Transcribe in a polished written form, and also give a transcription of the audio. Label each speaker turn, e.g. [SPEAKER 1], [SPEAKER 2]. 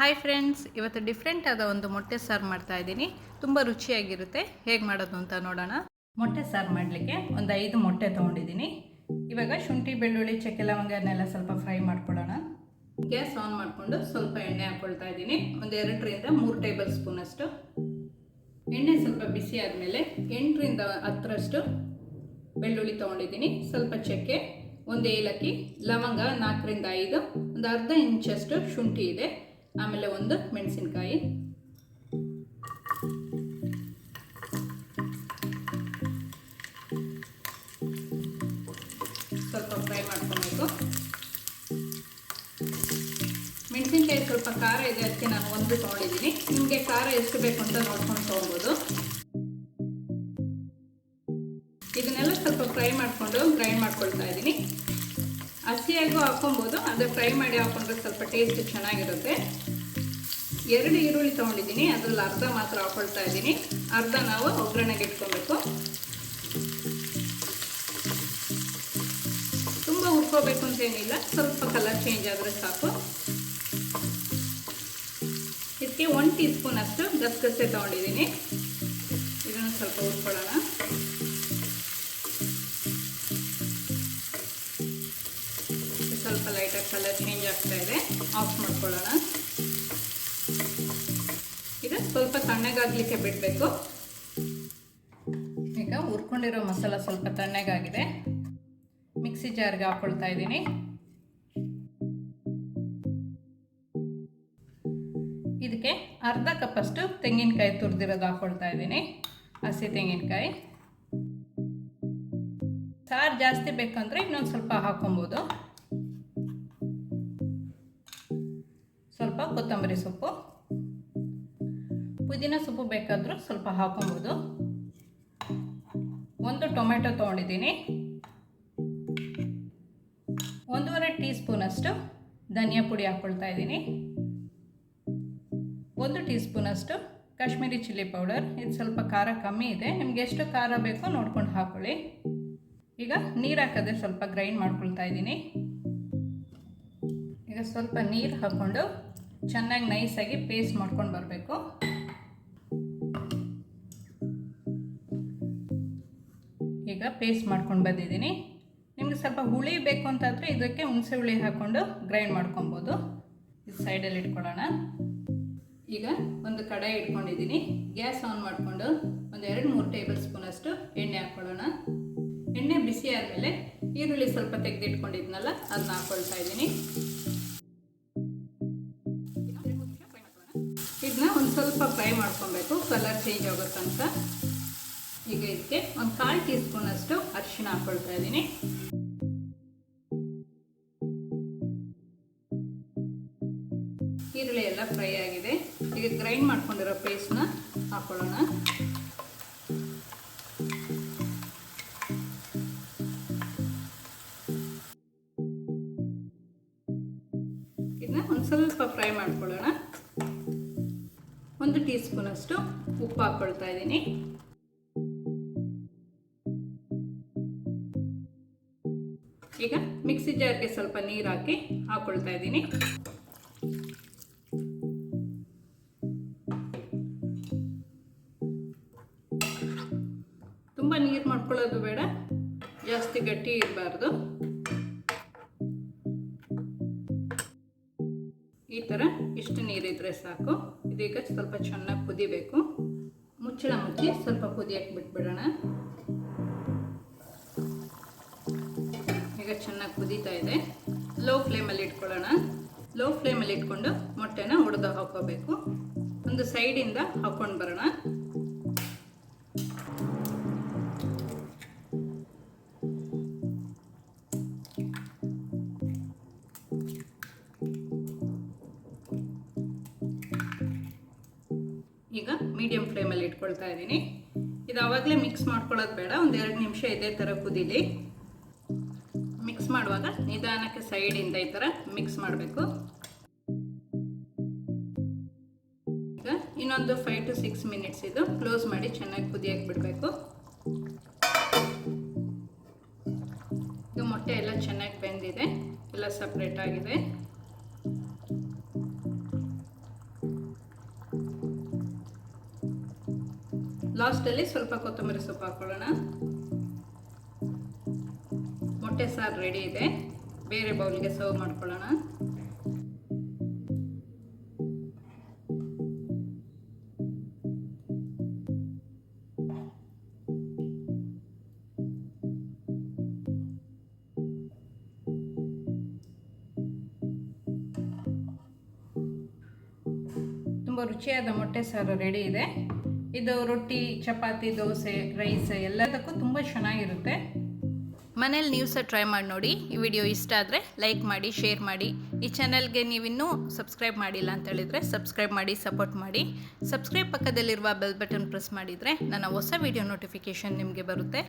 [SPEAKER 1] Hi friends, ಇವತ್ತು different ಆದ ಒಂದು ಮೊಟ್ಟೆ ಸಾರು ಮಾಡ್ತಾ ಇದ್ದೀನಿ. ತುಂಬ ರುಚಿಯಾಗಿರುತ್ತೆ. ಹೇಗೆ ಮಾಡೋದು ಅಂತ ನೋಡೋಣ. ಮೊಟ್ಟೆ ಸಾರು ಮಾಡಲಿಕ್ಕೆ ಒಂದು 5 ಮೊಟ್ಟೆ ತೊಗೊಂಡಿದ್ದೀನಿ. ಇವಾಗ ಶುಂಠಿ, ಬೆಳ್ಳುಳ್ಳಿ, ಚಕ್ಕೆ, ಲವಂಗನೆಲ್ಲ ಸ್ವಲ್ಪ ಫ್ರೈ ಮಾಡ್ಕೊಳ್ಳೋಣ. ಗ್ಯಾಸ್ ಆನ್ ಮಾಡಿಕೊಂಡು ಸ್ವಲ್ಪ ಎಣ್ಣೆ ಹಾಕ್ಕೊಳ್ತಾ ಇದ್ದೀನಿ. ಒಂದು 2ರಿಂದ 3 ಟೇಬಲ್ ಸ್ಪೂನ್ ಅಷ್ಟು ಎಣ್ಣೆ. ಸ್ವಲ್ಪ ಬಿಸಿ ಆದಮೇಲೆ 8ರಿಂದ 10ರಷ್ಟು ಬೆಳ್ಳುಳ್ಳಿ ತೊಗೊಂಡಿದ್ದೀನಿ. ಸ್ವಲ್ಪ ಚಕ್ಕೆ, ಒಂದು ಏಲಕ್ಕಿ, ಲವಂಗ 4ರಿಂದ 5, ಒಂದು ಅರ್ಧ ಇಂಚಷ್ಟು ಶುಂಠಿ ಇದೆ, ಆಮೇಲೆ ಒಂದು ಮೆಣಸಿನಕಾಯಿ. ಸ್ವಲ್ಪ ಫ್ರೈ ಮಾಡ್ಕೊಬೇಕು. ಮೆಣಸಿನಕಾಯಿ ಸ್ವಲ್ಪ ಖಾರ ಇದೆ, ಅದಕ್ಕೆ ನಾನು ಒಂದು ತೊಗೊಂಡಿದ್ದೀನಿ. ನಿಮಗೆ ಖಾರ ಎಷ್ಟು ಬೇಕು ಅಂತ ನೋಡ್ಕೊಂಡು ತೊಗೊಬೋದು. ಇದನ್ನೆಲ್ಲ ಸ್ವಲ್ಪ ಫ್ರೈ ಮಾಡಿಕೊಂಡು ಗ್ರೈಂಡ್ ಮಾಡ್ಕೊಳ್ತಾ ಇದ್ದೀನಿ. ಹಸಿಯಾಗೂ ಹಾಕೊಬೋದು, ಆದರೆ ಫ್ರೈ ಮಾಡಿ ಹಾಕೊಂಡ್ರೆ ಸ್ವಲ್ಪ ಟೇಸ್ಟ್ ಚೆನ್ನಾಗಿರುತ್ತೆ. 2 ಈರುಳ್ಳಿ ತೊಗೊಂಡಿದ್ದೀನಿ, ಅದರಲ್ಲಿ ಅರ್ಧ ಮಾತ್ರ ಹಾಕೊಳ್ತಾ ಇದ್ದೀನಿ. ಅರ್ಧ ನಾವು ಒಗ್ಗರಣೆಗೆ ಇಟ್ಕೊಬೇಕು. ತುಂಬ ಹುರ್ಕೋಬೇಕು ಅಂತೇನಿಲ್ಲ, ಸ್ವಲ್ಪ ಕಲರ್ ಚೇಂಜ್ ಆದರೆ ಸಾಕು. ಇದಕ್ಕೆ 1 ಟೀ ಸ್ಪೂನ್ ಅಷ್ಟು ಗಸಗಸೆ ತೊಗೊಂಡಿದ್ದೀನಿ. ಇದನ್ನು ಸ್ವಲ್ಪ ಹುರ್ಕೊಳ್ಳೋಣ. ಸ್ವಲ್ಪ ಲೈಟಾಗಿ ಕಲರ್ ಚೇಂಜ್ ಆಗ್ತಾ ಇದೆ, ಆಫ್ ಮಾಡ್ಕೊಳ್ಳೋಣ. ಇದು ಸ್ವಲ್ಪ ತಣ್ಣಗಾಗಲಿಕ್ಕೆ ಬಿಡಬೇಕು. ಈಗ ಹುರ್ಕೊಂಡಿರೋ ಮಸಾಲ ಸ್ವಲ್ಪ ತಣ್ಣಗಾಗಿದೆ, ಮಿಕ್ಸಿ ಜಾರ್ಗೆ ಹಾಕ್ಕೊಳ್ತಾ ಇದ್ದೀನಿ. ಇದಕ್ಕೆ ಅರ್ಧ ಕಪ್ಪಷ್ಟು ತೆಂಗಿನಕಾಯಿ ತುರಿದಿರೋದು ಹಾಕ್ಕೊಳ್ತಾ ಇದ್ದೀನಿ, ಹಸಿ ತೆಂಗಿನಕಾಯಿ. ಸಾರು ಜಾಸ್ತಿ ಬೇಕಂದ್ರೆ ಇನ್ನೊಂದು ಸ್ವಲ್ಪ ಹಾಕೊಬೋದು. ಸ್ವಲ್ಪ ಕೊತ್ತಂಬರಿ ಸೊಪ್ಪು, ಪುದೀನ ಸೊಪ್ಪು ಬೇಕಾದರೂ ಸ್ವಲ್ಪ ಹಾಕೊಬೋದು. 1 ಟೊಮೆಟೊ ತೊಗೊಂಡಿದ್ದೀನಿ. 1.5 ಟೀ ಸ್ಪೂನ್ ಅಷ್ಟು ಧನಿಯಾ ಪುಡಿ ಹಾಕ್ಕೊಳ್ತಾ ಇದ್ದೀನಿ. 1 ಟೀ ಸ್ಪೂನ್ ಅಷ್ಟು ಕಾಶ್ಮೀರಿ ಚಿಲ್ಲಿ ಪೌಡರ್. ಇದು ಸ್ವಲ್ಪ ಖಾರ ಕಮ್ಮಿ ಇದೆ, ನಿಮ್ಗೆ ಎಷ್ಟು ಖಾರ ಬೇಕೋ ನೋಡ್ಕೊಂಡು ಹಾಕೊಳ್ಳಿ. ಈಗ ನೀರು ಹಾಕದೆ ಸ್ವಲ್ಪ ಗ್ರೈಂಡ್ ಮಾಡ್ಕೊಳ್ತಾ ಇದ್ದೀನಿ. ಈಗ ಸ್ವಲ್ಪ ನೀರು ಹಾಕ್ಕೊಂಡು ಚೆನ್ನಾಗಿ ನೈಸಾಗಿ ಪೇಸ್ಟ್ ಮಾಡ್ಕೊಂಡು ಬರಬೇಕು. ಈಗ ಪೇಸ್ಟ್ ಮಾಡ್ಕೊಂಡು ಬಂದಿದ್ದೀನಿ. ನಿಮ್ಗೆ ಸ್ವಲ್ಪ ಹುಳಿ ಬೇಕು ಅಂತಾದರೆ ಇದಕ್ಕೆ ಹುಣಸೆ ಹುಳಿ ಹಾಕ್ಕೊಂಡು ಗ್ರೈಂಡ್ ಮಾಡ್ಕೊಬೋದು. ಇದು ಸೈಡಲ್ಲಿ ಇಟ್ಕೊಳ್ಳೋಣ. ಈಗ ಒಂದು ಕಡಾಯಿ ಇಟ್ಕೊಂಡಿದ್ದೀನಿ. ಗ್ಯಾಸ್ ಆನ್ ಮಾಡಿಕೊಂಡು ಒಂದು 2-3 ಟೇಬಲ್ ಸ್ಪೂನ್ ಅಷ್ಟು ಎಣ್ಣೆ ಹಾಕ್ಕೊಳ್ಳೋಣ. ಎಣ್ಣೆ ಬಿಸಿ ಆದಮೇಲೆ ಈರುಳ್ಳಿ ಸ್ವಲ್ಪ ತೆಗೆದಿಟ್ಕೊಂಡಿದ್ನಲ್ಲ ಅದನ್ನ ಹಾಕ್ಕೊಳ್ತಾ ಇದ್ದೀನಿ. ಇದನ್ನ ಒಂದು ಸ್ವಲ್ಪ ಫ್ರೈ ಮಾಡ್ಕೊಬೇಕು, ಕಲರ್ ಚೇಂಜ್ ಆಗೋ ತನಕ. ಈಗ ಇದಕ್ಕೆ ಒಂದು 1/4 ಟೀ ಸ್ಪೂನ್ ಅಷ್ಟು ಅರಿಶಿನ ಹಾಕ್ಕೊಳ್ತಾ ಇದ್ದೀನಿ. ಈರುಳ್ಳಿ ಎಲ್ಲ ಫ್ರೈ ಆಗಿದೆ. ಈಗ ಗ್ರೈಂಡ್ ಮಾಡ್ಕೊಂಡಿರೋ ಪೇಸ್ಟ್ನ ಹಾಕ್ಕೊಳ್ಳೋಣ. ಇದನ್ನ ಒಂದು ಸ್ವಲ್ಪ ಫ್ರೈ ಮಾಡ್ಕೊಳ್ಳೋಣ. 1 ಟೀ ಸ್ಪೂನ್ ಅಷ್ಟು ಉಪ್ಪು ಹಾಕ್ಕೊಳ್ತಾ ಇದ್ದೀನಿ. ಈಗ ಮಿಕ್ಸಿ ಜಾರ್ಗೆ ಸ್ವಲ್ಪ ನೀರು ಹಾಕಿ ಹಾಕ್ಕೊಳ್ತಾ ಇದ್ದೀನಿ. ತುಂಬ ನೀರು ಮಾಡ್ಕೊಳ್ಳೋದು ಬೇಡ, ಜಾಸ್ತಿ ಗಟ್ಟಿ ಇರಬಾರ್ದು. ಈ ಥರ ಇಷ್ಟು ನೀರಿದ್ರೆ ಸಾಕು. ಇದೀಗ ಸ್ವಲ್ಪ ಚೆನ್ನಾಗಿ ಕುದಿಬೇಕು. ಮುಚ್ಚಳ ಮುಚ್ಚಿ ಸ್ವಲ್ಪ ಕುದಿಯಕ್ಕೆ ಬಿಟ್ಬಿಡೋಣ. ಈಗ ಚೆನ್ನಾಗಿ ಕುದೀತಾ ಇದೆ. ಲೋ ಫ್ಲೇಮಲ್ಲಿ ಇಟ್ಕೊಳ್ಳೋಣ. ಲೋ ಫ್ಲೇಮಲ್ಲಿ ಇಟ್ಕೊಂಡು ಮೊಟ್ಟೆನ ಒಡೆದು ಹಾಕೋಬೇಕು. ಒಂದು ಸೈಡಿಂದ ಹಾಕ್ಕೊಂಡು ಬರೋಣ. ಈಗ ಮೀಡಿಯಂ ಫ್ಲೇಮಲ್ಲಿ ಇಟ್ಕೊಳ್ತಾ ಇದ್ದೀನಿ. ಇದು ಆವಾಗಲೇ ಮಿಕ್ಸ್ ಮಾಡ್ಕೊಳ್ಳೋದು ಬೇಡ, ಒಂದು 2 ನಿಮಿಷ ಇದೇ ಥರ ಕುದೀಲಿ. ಮಿಕ್ಸ್ ಮಾಡುವಾಗ ನಿಧಾನಕ್ಕೆ ಸೈಡಿಂದ ಈ ಥರ ಮಿಕ್ಸ್ ಮಾಡಬೇಕು. ಈಗ ಇನ್ನೊಂದು 5 to 6 ಮಿನಿಟ್ಸ್ ಇದು ಕ್ಲೋಸ್ ಮಾಡಿ ಚೆನ್ನಾಗಿ ಕುದಿಯಕ್ಕೆ ಬಿಡಬೇಕು. ಈಗ ಮೊಟ್ಟೆ ಎಲ್ಲ ಚೆನ್ನಾಗಿ ಬೆಂದಿದೆ, ಎಲ್ಲ ಸಪ್ರೇಟ್ ಆಗಿದೆ. ಲಾಸ್ಟಲ್ಲಿ ಸ್ವಲ್ಪ ಕೊತ್ತಂಬರಿ ಸೊಪ್ಪು ಹಾಕೊಳ್ಳೋಣ. ಮೊಟ್ಟೆ ಸಾರು ರೆಡಿ ಇದೆ. ಬೇರೆ ಬೌಲ್ಗೆ ಸರ್ವ್ ಮಾಡ್ಕೊಳ್ಳೋಣ. ತುಂಬ ರುಚಿಯಾದ ಮೊಟ್ಟೆ ಸಾರು ರೆಡಿ ಇದೆ. ಇದು ರೊಟ್ಟಿ, ಚಪಾತಿ, ದೋಸೆ, ರೈಸ್ ಎಲ್ಲದಕ್ಕೂ ತುಂಬ ಚೆನ್ನಾಗಿರುತ್ತೆ. ಮನೇಲಿ ನೀವು ಸಹ ಟ್ರೈ ಮಾಡಿ ನೋಡಿ. ಈ ವಿಡಿಯೋ ಇಷ್ಟ ಆದರೆ ಲೈಕ್ ಮಾಡಿ, ಶೇರ್ ಮಾಡಿ. ಈ ಚಾನಲ್ಗೆ ನೀವಿನ್ನೂ ಸಬ್ಸ್ಕ್ರೈಬ್ ಮಾಡಿಲ್ಲ ಅಂತ ಹೇಳಿದರೆ ಸಬ್ಸ್ಕ್ರೈಬ್ ಮಾಡಿ, ಸಪೋರ್ಟ್ ಮಾಡಿ. ಸಬ್ಸ್ಕ್ರೈಬ್ ಪಕ್ಕದಲ್ಲಿರುವ ಬೆಲ್ ಬಟನ್ ಪ್ರೆಸ್ ಮಾಡಿದರೆ ನನ್ನ ಹೊಸ ವಿಡಿಯೋ ನೋಟಿಫಿಕೇಷನ್ ನಿಮಗೆ ಬರುತ್ತೆ.